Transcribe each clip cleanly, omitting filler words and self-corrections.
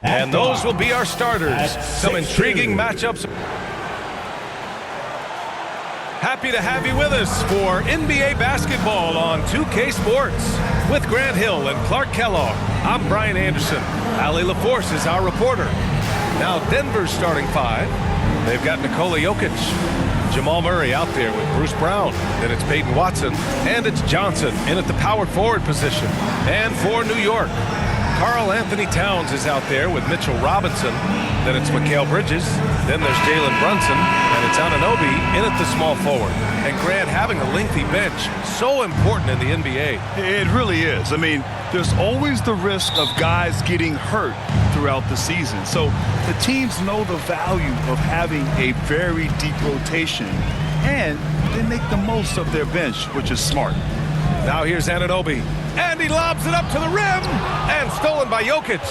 And those will be our starters. Some intriguing matchups. Happy to have you with us for NBA basketball on 2K Sports. With Grant Hill and Clark Kellogg, I'm Brian Anderson. Ali LaForce is our reporter. Now Denver's starting five. They've got Nikola Jokić, Jamal Murray out there with Bruce Brown. Then it's Peyton Watson, and it's Johnson in at the power forward position. And for New York, Karl-Anthony Towns is out there with Mitchell Robinson. Then it's Mikal Bridges. Then there's Jalen Brunson, and it's Anunoby in at the small forward. And Grant, having a lengthy bench, so important in the NBA. It really is. I mean, there's always the risk of guys getting hurt throughout the season. So the teams know the value of having a very deep rotation, and they make the most of their bench, which is smart. Now here's Anunoby, and he lobs it up to the rim, and stolen by Jokić.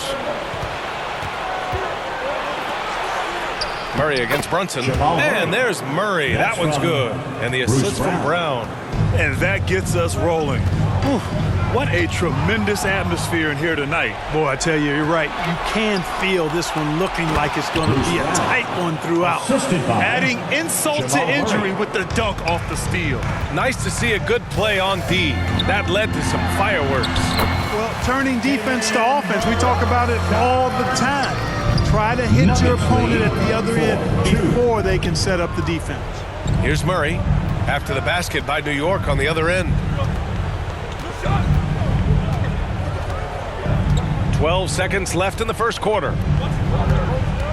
Murray against Brunson, and there's Murray. That one's good. And the assist from Brown. And that gets us rolling. Whew. What a tremendous atmosphere in here tonight. Boy, I tell you, you're right. You can feel this one looking like it's going to be a tight one throughout. Adding insult to injury with the dunk off the steal. Nice to see a good play on D. That led to some fireworks. Well, turning defense to offense, we talk about it all the time. Try to hit your opponent at the other end before they can set up the defense. Here's Murray after the basket by New York on the other end. 12 seconds left in the first quarter.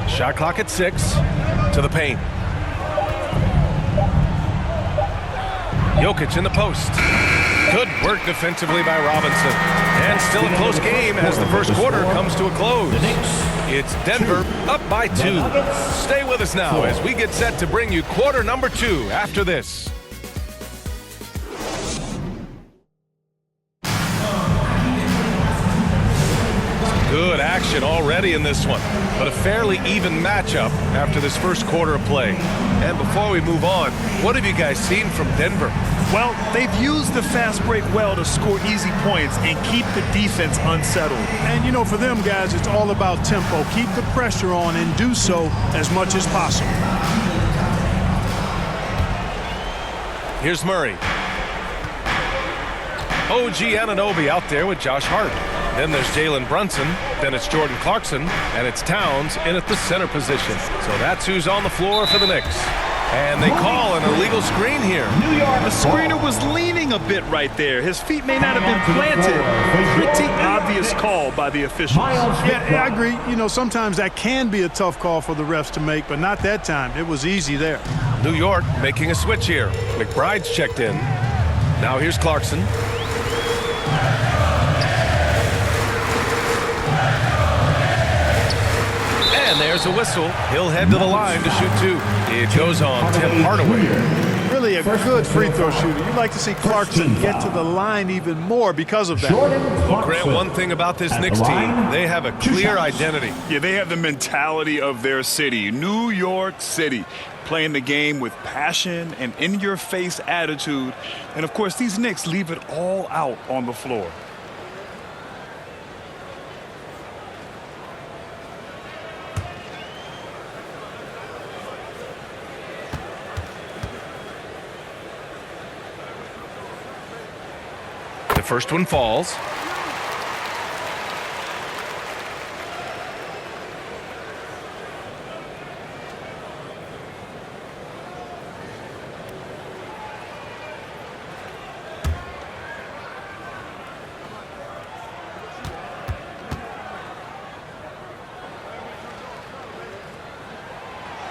Shot clock at 6. To the paint. Jokić in the post. Good work defensively by Robinson. And still a close game as the first quarter comes to a close. It's Denver up by 2. Stay with us now as we get set to bring you quarter number 2 after this. Good action already in this one, but a fairly even matchup after this first quarter of play. And before we move on, what have you guys seen from Denver? Well, they've used the fast break well to score easy points and keep the defense unsettled. And, you know, for them guys, it's all about tempo. Keep the pressure on and do so as much as possible. Here's Murray. OG Anunoby out there with Josh Hart. Then there's Jalen Brunson, then it's Jordan Clarkson, and it's Towns in at the center position. So that's who's on the floor for the Knicks. And they call an illegal screen here. The screener was leaning a bit right there. His feet may not have been planted. Pretty obvious call by the officials. Yeah, I agree. You know, sometimes that can be a tough call for the refs to make, but not that time. It was easy there. New York making a switch here. McBride's checked in. Now here's Clarkson. And there's a whistle. He'll head to the line to shoot 2. It goes on Tim Hardaway. Really a good free throw shooter. You'd like to see Clarkson get to the line even more because of that. Well, Grant, one thing about this Knicks team, they have a clear identity. Yeah, they have the mentality of their city, New York City, playing the game with passion and in-your-face attitude. And, of course, these Knicks leave it all out on the floor. The first one falls.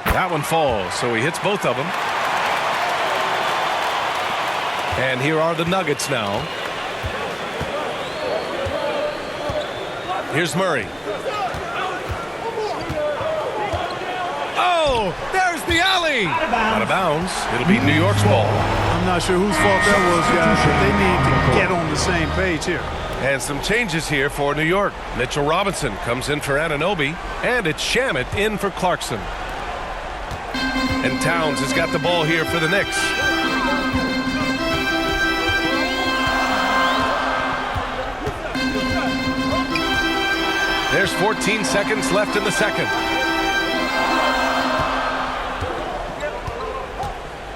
That one falls, so he hits both of them. And here are the Nuggets now. Here's Murray. Oh, there's the alley. Out of bounds. It'll be New York's ball. I'm not sure whose fault that was, guys, but they need to get on the same page here. And some changes here for New York. Mitchell Robinson comes in for Anunoby, and it's Shamet in for Clarkson. And Towns has got the ball here for the Knicks. There's 14 seconds left in the second.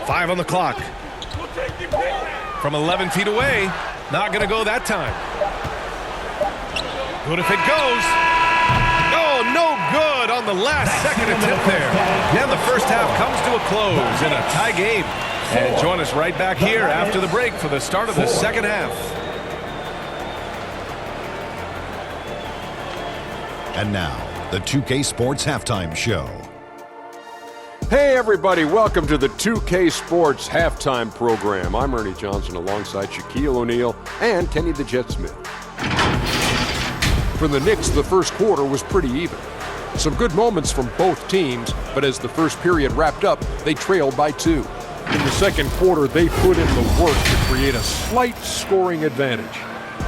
5 on the clock. From 11 feet away. Not going to go that time. Good if it goes. Oh, no good on the last second attempt there. And the first half comes to a close in a tie game. And join us right back here after the break for the start of the second half. And now, the 2K Sports Halftime Show. Hey everybody, welcome to the 2K Sports Halftime Program. I'm Ernie Johnson alongside Shaquille O'Neal and Kenny the Jet Smith. For the Knicks, the first quarter was pretty even. Some good moments from both teams, but as the first period wrapped up, they trailed by 2. In the second quarter, they put in the work to create a slight scoring advantage.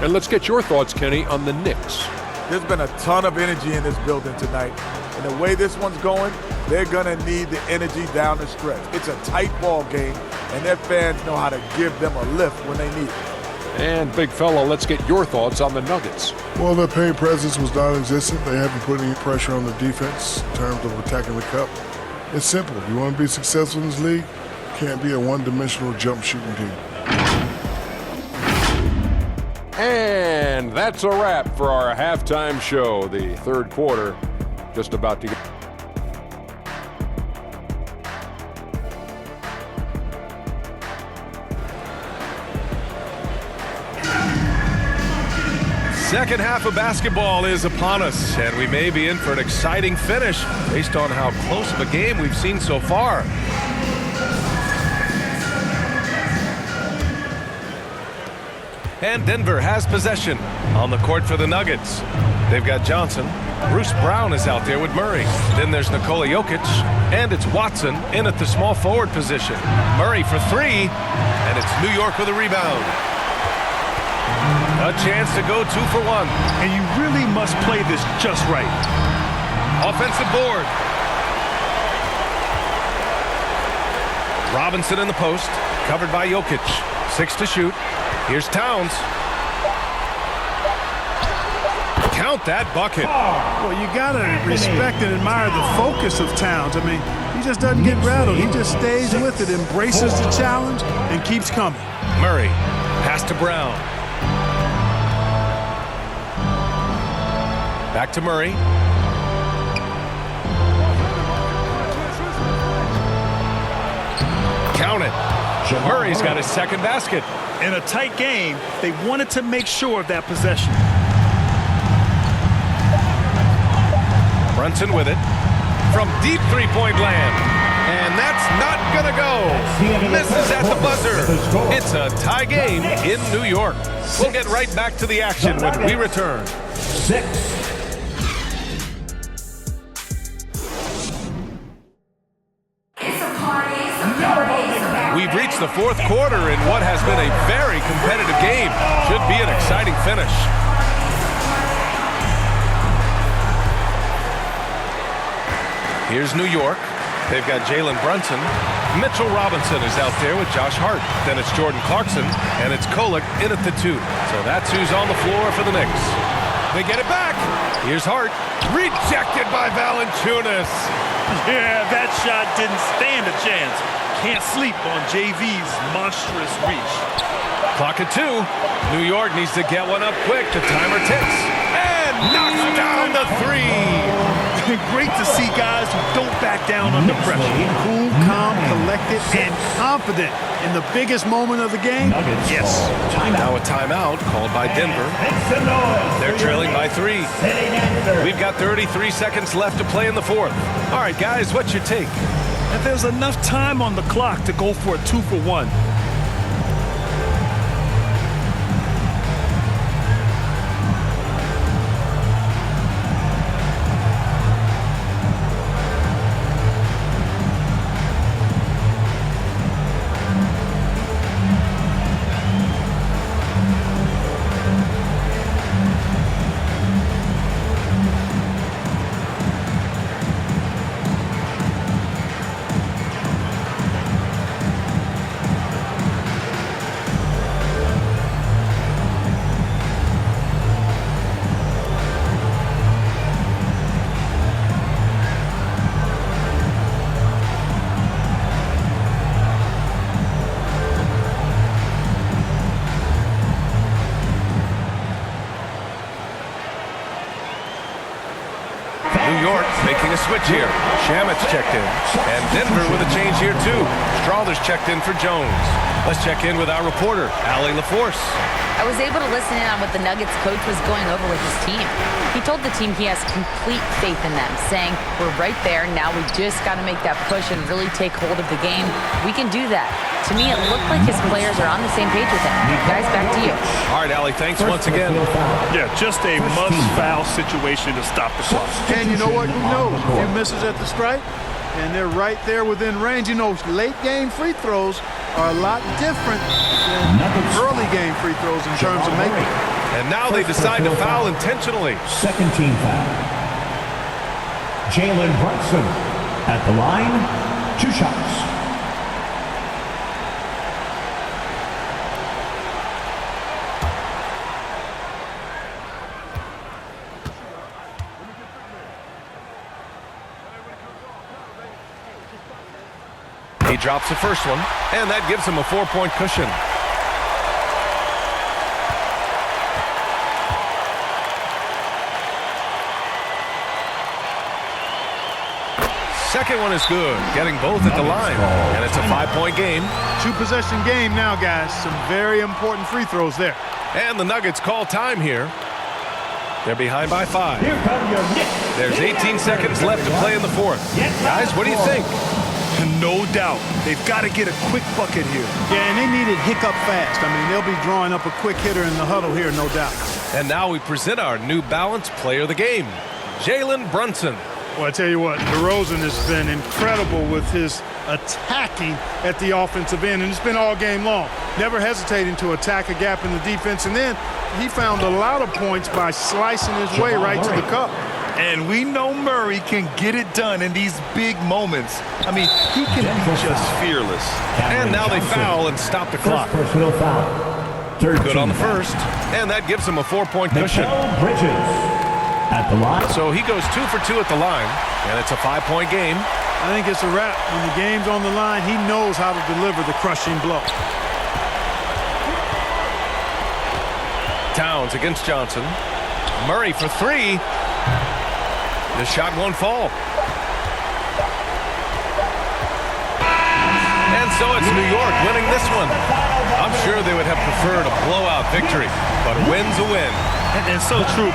And let's get your thoughts, Kenny, on the Knicks. There's been a ton of energy in this building tonight. And the way this one's going, they're going to need the energy down the stretch. It's a tight ball game, and their fans know how to give them a lift when they need it. And big fella, let's get your thoughts on the Nuggets. Well, their paint presence was non-existent. They haven't put any pressure on the defense in terms of attacking the cup. It's simple. If you want to be successful in this league, you can't be a one-dimensional jump shooting team. And that's a wrap for our halftime show. The third quarter just about to get. Second half of basketball is upon us, and we may be in for an exciting finish based on how close of a game we've seen so far. And Denver has possession on the court for the Nuggets. They've got Johnson. Bruce Brown is out there with Murray. Then there's Nikola Jokić, and it's Watson in at the small forward position. Murray for 3, and it's New York with a rebound. A chance to go 2 for 1. And you really must play this just right. Offensive board. Robinson in the post, covered by Jokić. 6 to shoot. Here's Towns. Count that bucket. Well, you got to respect and admire the focus of Towns. I mean, he just doesn't get rattled. He just stays with it, embraces the challenge, and keeps coming. Murray, pass to Brown. Back to Murray. Count it. Murray's got his second basket. In a tight game, they wanted to make sure of that possession. Brunson with it. From deep three-point land. And that's not going to go. Misses at the buzzer. It's a tie game in New York. We'll get right back to the action when we return. 6. We've reached the fourth quarter in what has been a very competitive game. Should be an exciting finish. Here's New York. They've got Jalen Brunson. Mitchell Robinson is out there with Josh Hart. Then it's Jordan Clarkson, and it's Kolek in at the 2. So that's who's on the floor for the Knicks. They get it back. Here's Hart. Rejected by Valanciunas. Yeah, that shot didn't stand a chance. Can't sleep on JV's monstrous reach. Clock at 2. New York needs to get one up quick. The timer ticks. And knocks down the 3. Great to see guys who don't back down under pressure. Cool, calm, collected, and confident in the biggest moment of the game. Yes. Now a timeout called by Denver. They're trailing by 3. We've got 33 seconds left to play in the fourth. All right, guys, what's your take? And there's enough time on the clock to go for a 2 for 1. New York making a switch here. Shamit's checked in. And Denver with a change here, too. Strawther's checked in for Jones. Let's check in with our reporter, Allie LaForce. I was able to listen in on what the Nuggets coach was going over with his team. He told the team he has complete faith in them, saying, we're right there, now we just got to make that push and really take hold of the game. We can do that. To me, it looked like his players are on the same page with him. Guys, back to you. All right, Allie, thanks once again. Yeah, just a must-foul situation to stop the clock. And you know what? Who knows? A few misses at the stripe, and they're right there within range. You know, late-game free throws are a lot different than early game free throws in terms of making. And now they decide to foul intentionally. Second team foul. Jalen Brunson at the line, 2 shots. He drops the first one, and that gives him a 4-point cushion. Second one is good, getting both at the line, and it's a 5-point game. 2-possession game now, guys. Some very important free throws there. And the Nuggets call time here. They're behind by 5. Here come your Knicks. There's 18 seconds left to play in the fourth. Guys, what do you think? No doubt. They've got to get a quick bucket here. Yeah, and they need it hiccup fast. I mean, they'll be drawing up a quick hitter in the huddle here, no doubt. And now we present our New Balance player of the game, Jalen Brunson. Well, I tell you what, DeRozan has been incredible with his attacking at the offensive end, and it's been all game long. Never hesitating to attack a gap in the defense, and then he found a lot of points by slicing his way right to the cup. And we know Murray can get it done in these big moments. I mean, he can be just fearless. And now they foul and stop the clock. First personal foul. Third Good on the team foul. first, and that gives him a 4-point cushion. Mikal Bridges at the line. So he goes 2 for 2 at the line, and it's a 5-point game. I think it's a wrap. When the game's on the line, he knows how to deliver the crushing blow. Towns against Johnson. Murray for 3. The shot won't fall. And so it's New York winning this one. I'm sure they would have preferred a blowout victory, but a win's a win. And so true.